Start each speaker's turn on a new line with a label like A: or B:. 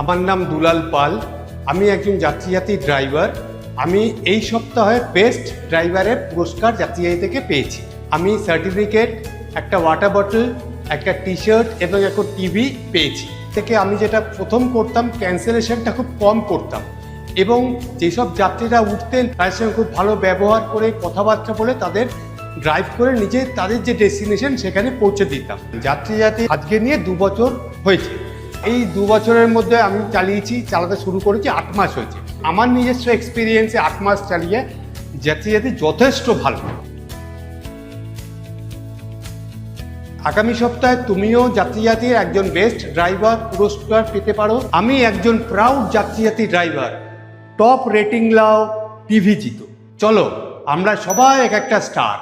A: আমার নাম দুলাল পাল। আমি একজন যাত্রীবাহী ড্রাইভার। আমি এই সপ্তাহে বেস্ট ড্রাইভারের পুরস্কার যাত্রীবাহী থেকে পেয়েছি। আমি সার্টিফিকেট, একটা ওয়াটার বটল, একটা টি শার্ট এবং একটা টিভি পেয়েছি। থেকে আমি যেটা প্রথম করতাম, ক্যান্সেলেশনটা খুব কম করতাম এবং যেসব যাত্রীরা উঠতেন তাদের সঙ্গে খুব ভালো ব্যবহার করে কথাবার্তা বলে তাদের ড্রাইভ করে নিজে তাদের যে ডেস্টিনেশন সেখানে পৌঁছে দিতাম। যাত্রী আজকে নিয়ে 2 বছর হয়েছে। এই 2 বছরের মধ্যে আমি চালাতে শুরু করেছি 8 মাস হয়েছে। আমার নিজস্ব এক্সপিরিয়েন্সে 8 মাস চালিয়ে যাত্রী যথেষ্ট ভালো। আগামী সপ্তাহে তুমিও যাত্রীর একজন বেস্ট ড্রাইভার পুরস্কার পেতে পারো। আমি একজন প্রাউড যাত্রী ড্রাইভার। টপ রেটিং লাও, টিভি জিতো। চলো আমরা সবাই এক একটা স্টার।